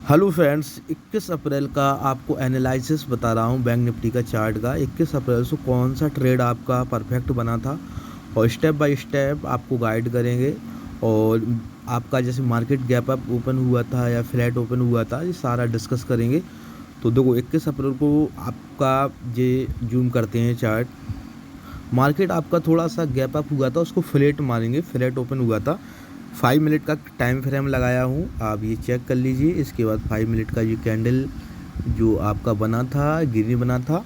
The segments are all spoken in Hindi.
हेलो फ्रेंड्स, 21 अप्रैल का आपको एनालिसिस बता रहा हूँ बैंक निफ्टी का चार्ट का। 21 अप्रैल से कौन सा ट्रेड आपका परफेक्ट बना था और स्टेप बाय स्टेप आपको गाइड करेंगे। और आपका जैसे मार्केट गैप अप ओपन हुआ था या फ्लैट ओपन हुआ था, ये सारा डिस्कस करेंगे। तो देखो 21 अप्रैल को आपका ये जूम करते हैं चार्ट। मार्केट आपका थोड़ा सा गैप अप हुआ था, उसको फ्लैट मारेंगे, फ्लैट ओपन हुआ था। 5 मिनट का टाइम फ्रेम लगाया हूँ, आप ये चेक कर लीजिए। इसके बाद 5 मिनट का ये कैंडल जो आपका बना था, ग्रीन बना था,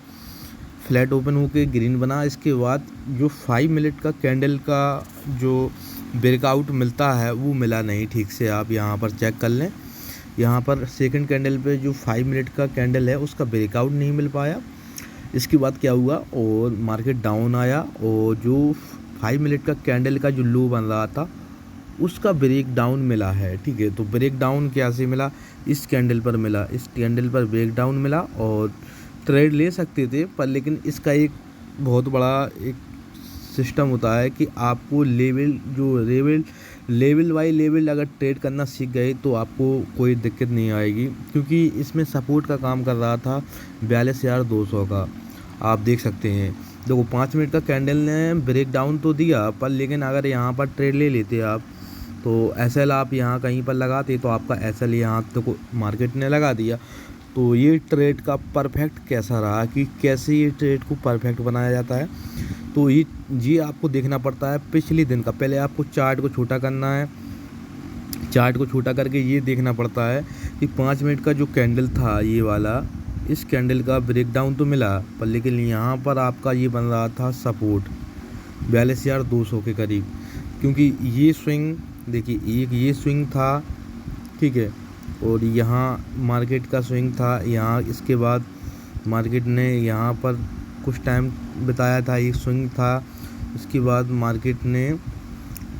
फ्लैट ओपन होके ग्रीन बना। इसके बाद जो 5 मिनट का कैंडल का जो ब्रेकआउट मिलता है वो मिला नहीं ठीक से, आप यहाँ पर चेक कर लें। यहाँ पर सेकंड कैंडल पे जो 5 मिनट का कैंडल है उसका ब्रेकआउट नहीं मिल पाया। इसके बाद क्या हुआ, और मार्केट डाउन आया और जो 5 मिनट का कैंडल का जो लो बन रहा था उसका ब्रेक डाउन मिला है। ठीक है, तो ब्रेक डाउन कैसे मिला, इस कैंडल पर मिला, इस कैंडल पर ब्रेक डाउन मिला। और ट्रेड ले सकते थे पर लेकिन इसका एक बहुत बड़ा एक सिस्टम होता है कि आपको लेवल बाई लेवल अगर ट्रेड करना सीख गए तो आपको कोई दिक्कत नहीं आएगी, क्योंकि इसमें सपोर्ट का काम कर रहा था 42,200 का। आप देख सकते हैं, देखो 5 मिनट का कैंडल ने ब्रेक डाउन तो दिया पर लेकिन अगर यहाँ पर ट्रेड ले लेते आप तो एसएल आप यहाँ कहीं पर लगाते तो आपका एसएल यहाँ तो मार्केट ने लगा दिया। तो ये ट्रेड का परफेक्ट कैसा रहा, कि कैसे ये ट्रेड को परफेक्ट बनाया जाता है। तो ये आपको देखना पड़ता है पिछले दिन का। पहले आपको चार्ट को छोटा करना है, चार्ट को छोटा करके ये देखना पड़ता है कि 5 मिनट का जो कैंडल था ये वाला, इस कैंडल का ब्रेकडाउन तो मिला पर लेकिन यहाँ पर आपका ये बन रहा था सपोर्ट 42,200 के करीब। क्योंकि ये स्विंग देखिए, एक ये स्विंग था, ठीक है, और यहाँ मार्केट का स्विंग था यहाँ। इसके बाद मार्केट ने यहाँ पर कुछ टाइम बिताया था, एक स्विंग था। इसके बाद मार्केट ने,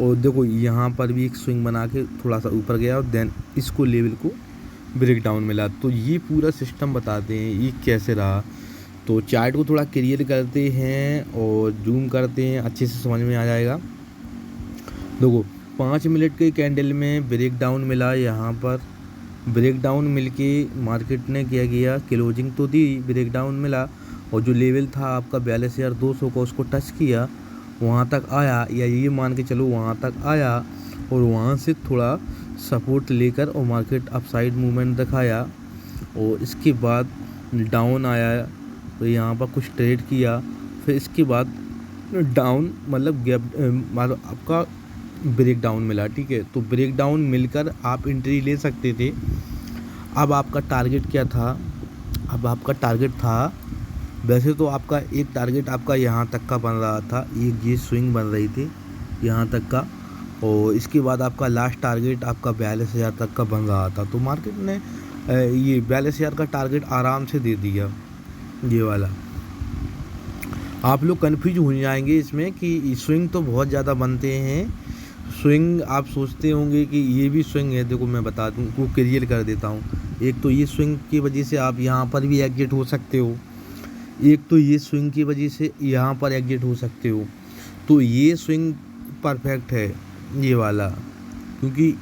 और देखो यहाँ पर भी एक स्विंग बना के थोड़ा सा ऊपर गया और देन इसको लेवल को ब्रेक डाउन मिला। तो ये पूरा सिस्टम बताते हैं ये कैसे रहा। तो चार्ट को थोड़ा क्लियर करते हैं और जूम करते हैं, अच्छे से समझ में आ जाएगा। देखो 5 मिनट के कैंडल में ब्रेक डाउन मिला, यहाँ पर ब्रेक डाउन मिल के मार्केट ने क्या किया, क्लोजिंग तो दी, ब्रेक डाउन मिला और जो लेवल था आपका 42,200 का उसको टच किया, वहाँ तक आया, या ये मान के चलो वहाँ तक आया और वहाँ से थोड़ा सपोर्ट लेकर और मार्केट अपसाइड मूवमेंट दिखाया। और इसके बाद डाउन आया तो यहाँ पर कुछ ट्रेड किया, फिर इसके बाद डाउन मतलब गैप मतलब आपका ब्रेक डाउन मिला। ठीक है, तो ब्रेक डाउन मिलकर आप एंट्री ले सकते थे। अब आपका टारगेट क्या था, अब आपका टारगेट था, वैसे तो आपका एक टारगेट आपका यहाँ तक का बन रहा था, एक ये स्विंग बन रही थी यहाँ तक का, और इसके बाद आपका लास्ट टारगेट आपका 42,000 तक का बन रहा था। तो मार्केट ने ये 42,000 का टारगेट आराम से दे दिया ये वाला। आप लोग कन्फ्यूज हो जाएंगे इसमें कि स्विंग तो बहुत ज़्यादा बनते हैं। स्विंग आप सोचते होंगे कि ये भी स्विंग है, देखो मैं बता दूं, को क्लियर कर देता हूँ। एक तो ये स्विंग की वजह से आप यहाँ पर भी एग्जिट हो सकते हो, एक तो ये स्विंग की वजह से यहाँ पर एग्जिट हो सकते हो। तो ये स्विंग परफेक्ट है ये वाला, क्योंकि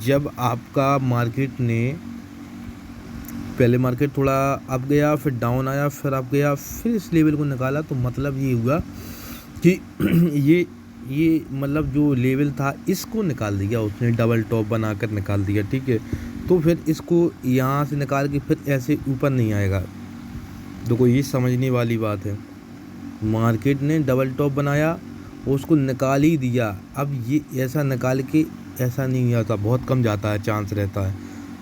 जब आपका मार्केट ने पहले मार्केट थोड़ा अप गया, फिर डाउन आया, फिर अप गया, फिर इस लेवल को निकाला, तो मतलब ये हुआ कि ये मतलब जो लेवल था इसको निकाल दिया उसने, डबल टॉप बनाकर निकाल दिया। ठीक है, तो फिर इसको यहाँ से निकाल के फिर ऐसे ऊपर नहीं आएगा। देखो ये समझने वाली बात है, मार्केट ने डबल टॉप बनाया और उसको निकाल ही दिया। अब ये ऐसा निकाल के ऐसा नहीं आता, बहुत कम जाता है, चांस रहता है।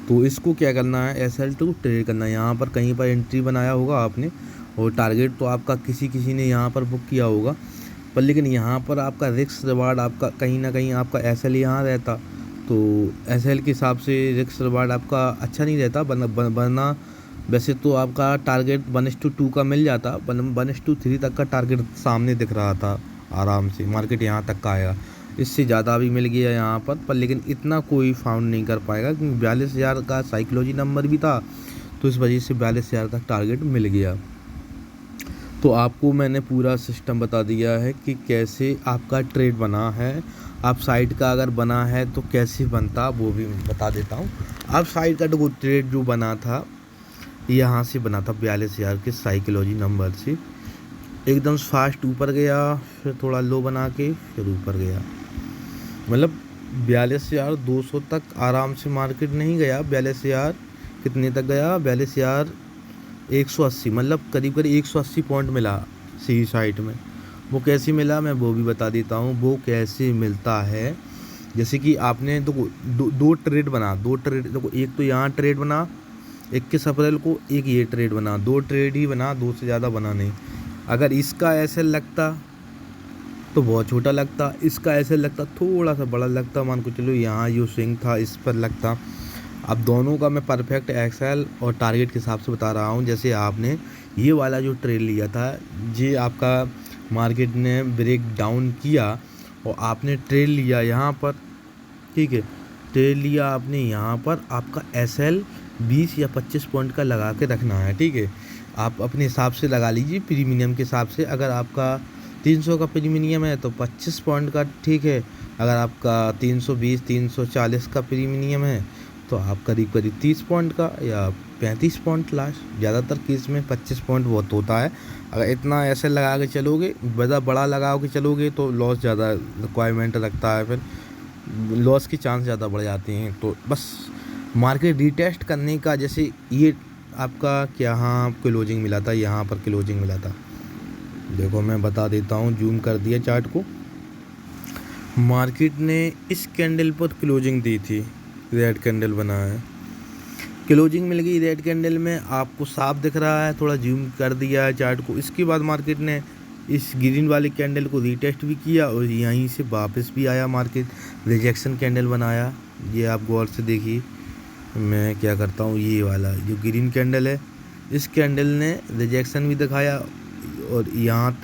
तो इसको क्या करना है, एसएल को ट्रेड करना है। यहाँ पर कहीं पर एंट्री बनाया होगा आपने और टारगेट तो आपका किसी ने यहाँ पर बुक किया होगा, पर लेकिन यहाँ पर आपका रिस्क रिवार्ड आपका कहीं ना कहीं आपका एसएल यहाँ रहता, तो एसएल के हिसाब से रिस्क रिवार्ड आपका अच्छा नहीं रहता। वरना वैसे तो आपका टारगेट 1:2 का मिल जाता, 1:3 तक का टारगेट सामने दिख रहा था आराम से, मार्केट यहाँ तक का आएगा, इससे ज़्यादा भी मिल गया यहाँ पर लेकिन इतना कोई फाउंड नहीं कर पाएगा, क्योंकि 42,000 का साइकोलॉजी नंबर भी था, तो इस वजह से 42,000 तक टारगेट मिल गया। तो आपको मैंने पूरा सिस्टम बता दिया है कि कैसे आपका ट्रेड बना है। आप साइड का अगर बना है तो कैसे बनता वो भी बता देता हूँ। अब साइड का जो ट्रेड जो बना था यहाँ से बना था 42,000 के साइकोलॉजी नंबर से, एकदम फास्ट ऊपर गया, फिर थोड़ा लो बना के फिर ऊपर गया। मतलब 42,200 तक आराम से मार्केट नहीं गया, 42,000 कितने तक गया, 42,180, मतलब करीब करीब 180 पॉइंट मिला सी साइड में। वो कैसे मिला मैं वो भी बता देता हूँ। वो कैसे मिलता है, जैसे कि आपने तो दो ट्रेड बना, दो ट्रेड देखो, एक तो यहाँ ट्रेड बना 21 अप्रैल को, एक ये ट्रेड बना, दो ट्रेड ही बना, दो से ज़्यादा बना नहीं। अगर इसका ऐसे लगता तो बहुत छोटा लगता, इसका ऐसे लगता थोड़ा सा बड़ा लगता, मान को चलो यहाँ जो स्विंग था इस पर लगता। अब दोनों का मैं परफेक्ट एक्सेल और टारगेट के हिसाब से बता रहा हूँ। जैसे आपने ये वाला जो ट्रेड लिया था, ये आपका मार्केट ने ब्रेक डाउन किया और आपने ट्रेड लिया यहाँ पर, ठीक है, ट्रेड लिया आपने यहाँ पर, आपका एसएल 20 या 25 पॉइंट का लगा के रखना है, ठीक है। आप अपने हिसाब से लगा लीजिए प्रीमियम के हिसाब से। अगर आपका 300 का प्रीमियम है तो 25 पॉइंट का, ठीक है। अगर आपका 320 340 का प्रीमियम है तो आप करीब करीब 30 पॉइंट का या 35 पॉइंट लास्ट, ज़्यादातर केस में 25 पॉइंट बहुत होता है। अगर इतना ऐसे लगा के चलोगे, बड़ा लगा के चलोगे तो लॉस ज़्यादा रिक्वायरमेंट रखता है, फिर लॉस के चांस ज़्यादा बढ़ जाते हैं। तो बस मार्केट रिटेस्ट करने का, जैसे ये आपका क्या, हाँ क्लोजिंग मिला था, यहाँ पर क्लोजिंग मिला था। देखो मैं बता देता हूँ, जूम कर दिया चार्ट को। मार्केट ने इस कैंडल पर क्लोजिंग दी थी, रेड कैंडल बना है, क्लोजिंग मिल गई रेड कैंडल में, आपको साफ दिख रहा है, थोड़ा जूम कर दिया है चार्ट को। इसके बाद मार्केट ने इस ग्रीन वाली कैंडल को रीटेस्ट भी किया और यहीं से वापस भी आया मार्केट, रिजेक्शन कैंडल बनाया। ये आप गौर से देखिए, मैं क्या करता हूँ, ये वाला जो ग्रीन कैंडल है, इस कैंडल ने रिजेक्शन भी दिखाया। और यहाँ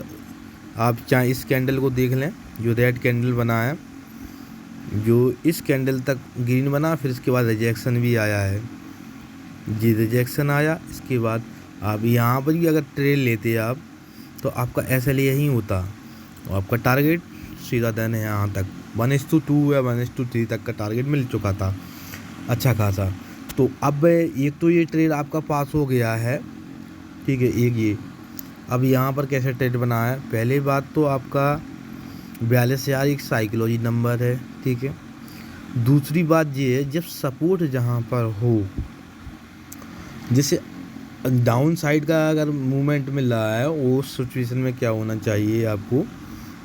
आप चाहे इस कैंडल को देख लें, जो रेड कैंडल बना है, जो इस कैंडल तक ग्रीन बना, फिर इसके बाद रिजेक्शन भी आया है, जी रिजेक्शन आया। इसके बाद आप यहाँ पर भी अगर ट्रेड लेते आप तो आपका एसएल यही होता और आपका टारगेट सीधा देन है यहाँ तक 1:2 या 1:3 तक का टारगेट मिल चुका था अच्छा खासा। तो अब एक तो ये ट्रेड आपका पास हो गया है, ठीक है, एक ये। अब यहाँ पर कैसे ट्रेड बना है, पहले बात तो आपका 42,000 एक साइकोलॉजी नंबर है, ठीक है। दूसरी बात ये है, जब सपोर्ट जहाँ पर हो, जैसे डाउन साइड का अगर मूवमेंट मिल रहा है, उस सिचुएशन में क्या होना चाहिए आपको,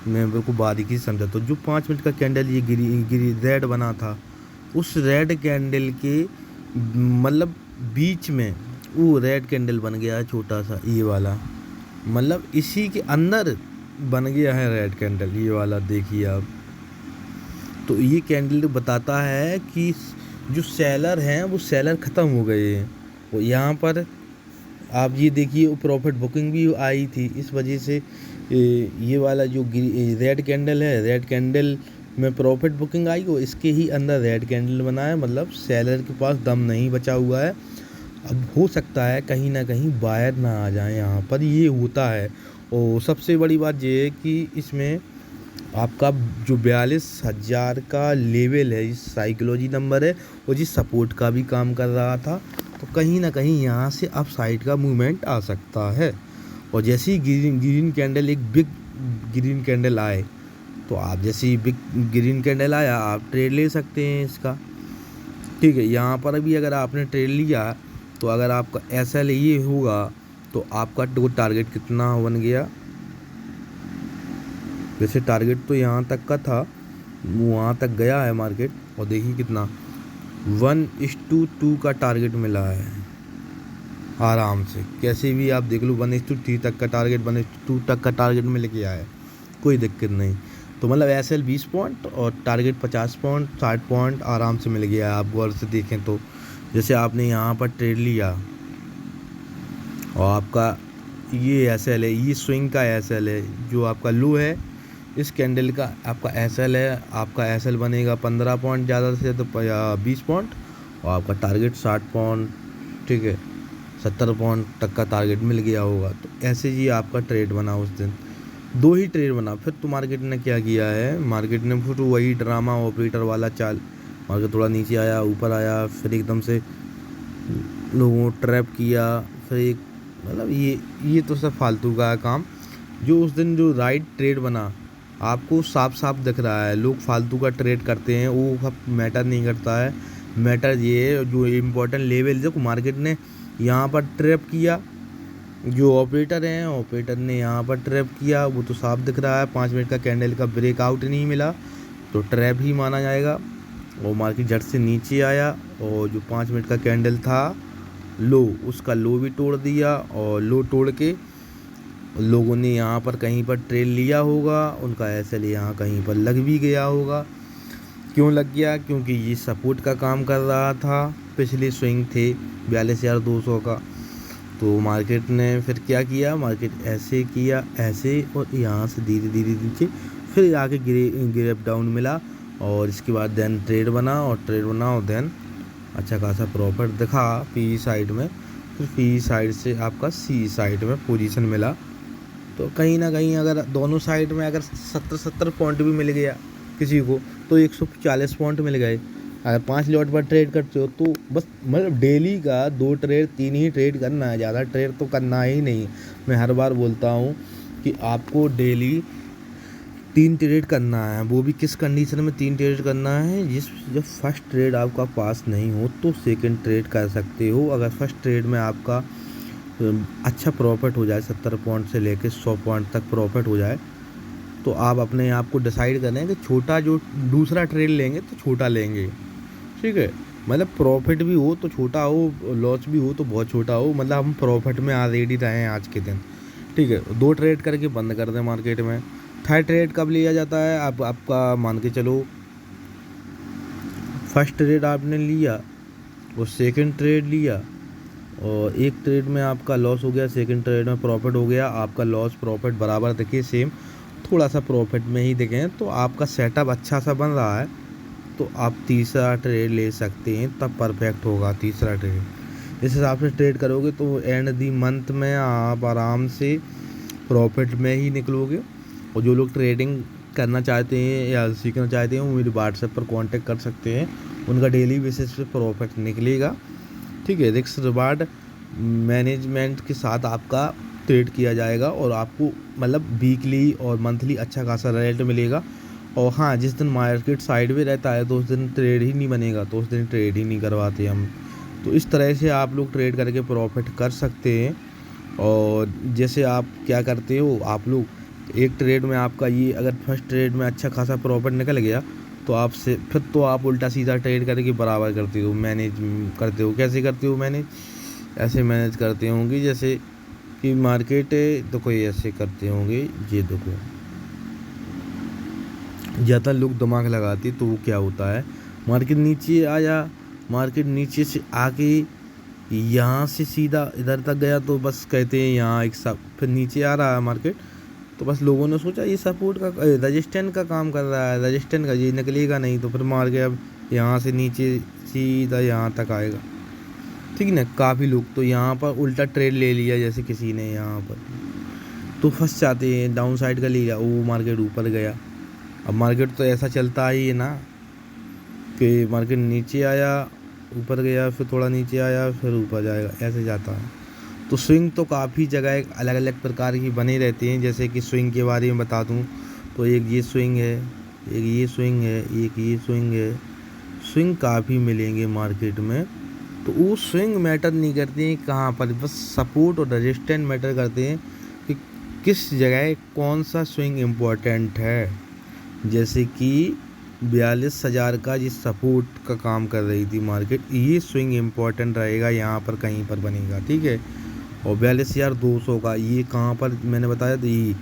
मैं बिल्कुल बारीकी से समझा। तो जो 5 मिनट का कैंडल ये गिरी रेड बना था, उस रेड कैंडल के मतलब बीच में वो रेड कैंडल बन गया है छोटा सा, ये वाला, मतलब इसी के अंदर बन गया है रेड कैंडल, ये वाला देखिए आप। तो ये कैंडल बताता है कि जो सेलर हैं वो सेलर ख़त्म हो गए हैं। और यहाँ पर आप ये देखिए प्रॉफिट बुकिंग भी आई थी, इस वजह से ये वाला जो रेड कैंडल है, रेड कैंडल में प्रॉफिट बुकिंग आई और इसके ही अंदर रेड कैंडल बना है, मतलब सेलर के पास दम नहीं बचा हुआ है। अब हो सकता है कहीं ना कहीं बायर ना आ जाए, यहाँ पर ये होता है। और सबसे बड़ी बात ये है कि इसमें आपका जो 42,000 का लेवल है, इस साइकोलॉजी नंबर है, वो जिस सपोर्ट का भी काम कर रहा था, तो कहीं ना कहीं यहाँ से अप साइड का मूवमेंट आ सकता है। और जैसे ही ग्रीन कैंडल, एक बिग ग्रीन कैंडल आए, तो आप जैसे ही बिग ग्रीन कैंडल आया आप ट्रेड ले सकते हैं इसका, ठीक है। यहाँ पर भी अगर आपने ट्रेड लिया तो अगर आपका एसएल ये होगा तो आपका टारगेट कितना बन गया, वैसे टारगेट तो यहाँ तक का था, वहाँ तक गया है मार्केट, और देखिए कितना 1:2 का टारगेट मिला है आराम से, कैसे भी आप देख लो 1:3 तक का टारगेट, 1:2 तक का टारगेट मिल गया है, कोई दिक्कत नहीं। तो मतलब एसएल 20 पॉइंट और टारगेट 50 पॉइंट 60 पॉइंट आराम से मिल गया है। आप गौर से देखें तो जैसे आपने यहाँ पर ट्रेड लिया और आपका ये एसएल है, ये स्विंग का एसएल है, जो आपका लो है इस कैंडल का आपका एसएल है, आपका एसएल बनेगा 15 पॉइंट ज़्यादा से तो 20 पॉइंट, और आपका टारगेट 60 पॉइंट, ठीक है, 70 पॉइंट तक का टारगेट मिल गया होगा। तो ऐसे ही आपका ट्रेड बना उस दिन, 2 ही ट्रेड बना। फिर तो मार्केट ने क्या किया है, मार्केट ने फिर वही ड्रामा ऑपरेटर वाला चाल मार्केट थोड़ा नीचे आया, ऊपर आया, फिर एकदम से लोगों ट्रैप किया। फिर एक मतलब ये तो सब फालतू का है काम। जो उस दिन जो राइट ट्रेड बना, आपको साफ साफ दिख रहा है। लोग फालतू का ट्रेड करते हैं, वो सब मैटर नहीं करता है। मैटर ये है जो इम्पोर्टेंट लेवल जो मार्केट ने यहाँ पर ट्रैप किया, जो ऑपरेटर हैं ऑपरेटर ने यहाँ पर ट्रैप किया, वो तो साफ दिख रहा है। 5 मिनट का कैंडल का ब्रेकआउट नहीं मिला तो ट्रैप ही माना जाएगा। और मार्केट झट से नीचे आया और जो 5 मिनट का कैंडल था लो, उसका लो भी तोड़ दिया। और लो तोड़ के लोगों ने यहाँ पर कहीं पर ट्रेल लिया होगा, उनका एसएल यहाँ कहीं पर लग भी गया होगा। क्यों लग गया? क्योंकि ये सपोर्ट का काम कर रहा था। पिछले स्विंग थे 42,200 का। तो मार्केट ने फिर क्या किया, मार्केट ऐसे किया, ऐसे, और यहाँ से धीरे धीरे नीचे फिर आके ग्रेप डाउन मिला। और इसके बाद देन ट्रेड बना और देन अच्छा खासा प्रॉफिट दिखा पी साइड में। फिर पी साइड से आपका सी साइड में पोजीशन मिला। तो कहीं ना कहीं अगर दोनों साइड में अगर 70 पॉइंट भी मिल गया किसी को तो 140 पॉइंट मिल गए। अगर 5 लॉट पर ट्रेड करते हो तो बस मतलब डेली का 2 ट्रेड 3 ही ट्रेड करना है, ज़्यादा ट्रेड तो करना ही नहीं। मैं हर बार बोलता हूँ कि आपको डेली 3 ट्रेड करना है। वो भी किस कंडीशन में 3 ट्रेड करना है? जब फर्स्ट ट्रेड आपका पास नहीं हो तो सेकंड ट्रेड कर सकते हो। अगर फर्स्ट ट्रेड में आपका अच्छा प्रॉफिट हो जाए, 70 पॉइंट से लेकर 100 पॉइंट तक प्रॉफिट हो जाए, तो आप अपने आप को डिसाइड करें कि छोटा जो दूसरा ट्रेड लेंगे तो छोटा लेंगे, ठीक है। मतलब प्रॉफिट भी हो तो छोटा हो, लॉस भी हो तो बहुत छोटा हो, मतलब हम प्रॉफिट में ऑलरेडी रहे हैं आज के दिन, ठीक है। 2 ट्रेड करके बंद कर दें मार्केट में। थर्ड ट्रेड कब लिया जाता है? आपका मान के चलो फर्स्ट ट्रेड आपने लिया और सेकंड ट्रेड लिया और एक ट्रेड में आपका लॉस हो गया, सेकंड ट्रेड में प्रॉफिट हो गया। आपका लॉस प्रॉफिट बराबर दिखे, सेम, थोड़ा सा प्रॉफिट में ही दिखे, तो आपका सेटअप अच्छा सा बन रहा है, तो आप तीसरा ट्रेड ले सकते हैं, तब परफेक्ट होगा तीसरा ट्रेड। इस हिसाब से ट्रेड करोगे तो एंड दी मंथ में आप आराम से प्रॉफिट में ही निकलोगे। और जो लोग ट्रेडिंग करना चाहते हैं या सीखना चाहते हैं वो मेरे व्हाट्सएप पर कांटेक्ट कर सकते हैं, उनका डेली बेसिस पे प्रॉफिट निकलेगा, ठीक है। रिस्क रिवार्ड मैनेजमेंट के साथ आपका ट्रेड किया जाएगा और आपको मतलब वीकली और मंथली अच्छा खासा रिजल्ट मिलेगा। और हाँ, जिस दिन मार्केट साइड में रहता है तो उस दिन ट्रेड ही नहीं बनेगा, तो उस दिन ट्रेड ही नहीं करवाते हम। तो इस तरह से आप लोग ट्रेड करके प्रॉफिट कर सकते हैं। और जैसे आप क्या करते हो, आप लोग एक ट्रेड में आपका ये अगर फर्स्ट ट्रेड में अच्छा खासा प्रॉफिट निकल गया तो आपसे फिर तो आप उल्टा सीधा ट्रेड करके बराबर करते हो, मैनेज करते हो। कैसे करते हो मैनेज? ऐसे मैनेज करते होंगे जैसे कि मार्केट है तो कोई ऐसे करते होंगे, ये देखो ज़्यादा लोग दिमाग लगाते तो वो क्या होता है, मार्केट नीचे आया, मार्केट नीचे से आके यहाँ से सीधा इधर तक गया तो बस कहते हैं यहाँ एक सब, फिर नीचे आ रहा है मार्केट तो बस लोगों ने सोचा ये सपोर्ट का रजिस्टेंस का काम कर रहा है, रजिस्टेंस का ये निकलेगा नहीं, तो फिर मार के अब यहाँ से नीचे सीधा यहाँ तक आएगा, ठीक है ना। काफ़ी लोग तो यहाँ पर उल्टा ट्रेड ले लिया, जैसे किसी ने यहाँ पर तो फंस जाते हैं, डाउन साइड का लिया, वो मार्केट ऊपर गया। अब मार्केट तो ऐसा चलता ही है ना कि मार्केट नीचे आया, ऊपर गया, फिर थोड़ा नीचे आया, फिर ऊपर जाएगा, ऐसे जाता है। तो स्विंग तो काफ़ी जगह अलग अलग प्रकार की बनी रहती हैं। जैसे कि स्विंग के बारे में बता दूं तो एक ये स्विंग है, एक ये स्विंग है, एक ये स्विंग है। स्विंग काफ़ी मिलेंगे मार्केट में, तो वो स्विंग मैटर नहीं करते हैं कहाँ पर, बस सपोर्ट और रेजिस्टेंस मैटर करते हैं कि किस जगह कौन सा स्विंग इम्पोर्टेंट है। जैसे कि 42,000 का ये सपोर्ट का काम कर रही थी मार्केट, ये स्विंग इम्पोर्टेंट रहेगा, यहाँ पर कहीं पर बनेगा, ठीक है। और 42,200 का ये कहाँ पर मैंने बताया था, ये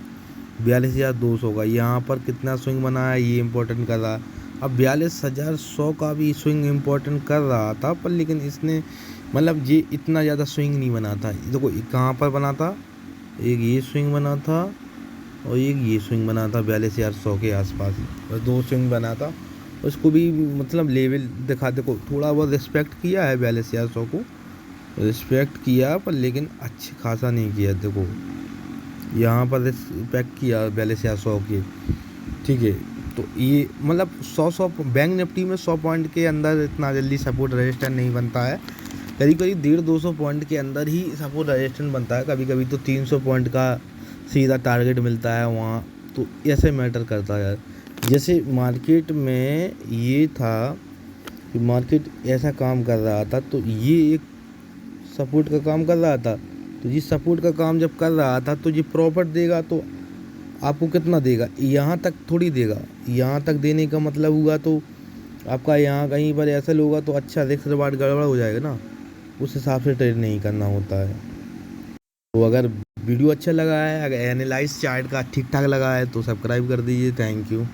42,200 का यहाँ पर कितना स्विंग बना है ये इम्पोर्टेंट कर रहा है। अब 42,100 का भी स्विंग इम्पोर्टेंट कर रहा था, पर लेकिन इसने मतलब ये इतना ज़्यादा स्विंग नहीं बना था। देखो कहाँ पर बना था, एक ये स्विंग बना था और एक ये स्विंग बना था 42,100 के आसपास, बस 2 स्विंग बना था। उसको भी मतलब लेवल दिखा, देखो थोड़ा बहुत रिस्पेक्ट किया है 42,100 को, रिस्पेक्ट किया, पर लेकिन अच्छे खासा नहीं किया। देखो यहाँ पर रिस्पेक्ट किया 42,100 के, ठीक है, तो ये मतलब 100 बैंक निफ्टी में 100 पॉइंट के अंदर इतना जल्दी सपोर्ट रेजिस्टेंस नहीं बनता है। करीब करीब 150-200 पॉइंट के अंदर ही सपोर्ट रेजिस्टेंस बनता है। कभी कभी तो 300 पॉइंट का सीधा टारगेट मिलता है वहाँ। तो ऐसे मैटर करता है यार। जैसे मार्केट में ये था कि मार्केट ऐसा काम कर रहा था, तो ये एक सपोर्ट का काम कर रहा था। तो ये सपोर्ट का काम जब कर रहा था तो ये प्रॉफिट देगा, तो आपको कितना देगा? यहाँ तक थोड़ी देगा। यहाँ तक देने का मतलब हुआ तो आपका यहाँ कहीं पर ऐसा होगा तो अच्छा रिस्क रिवार्ड गड़बड़ हो जाएगा ना। उस हिसाब से ट्रेड नहीं करना होता है। तो अगर वीडियो अच्छा लगा है, अगर एनालाइज चार्ट का ठीक ठाक लगा है तो सब्सक्राइब कर दीजिए। Thank you.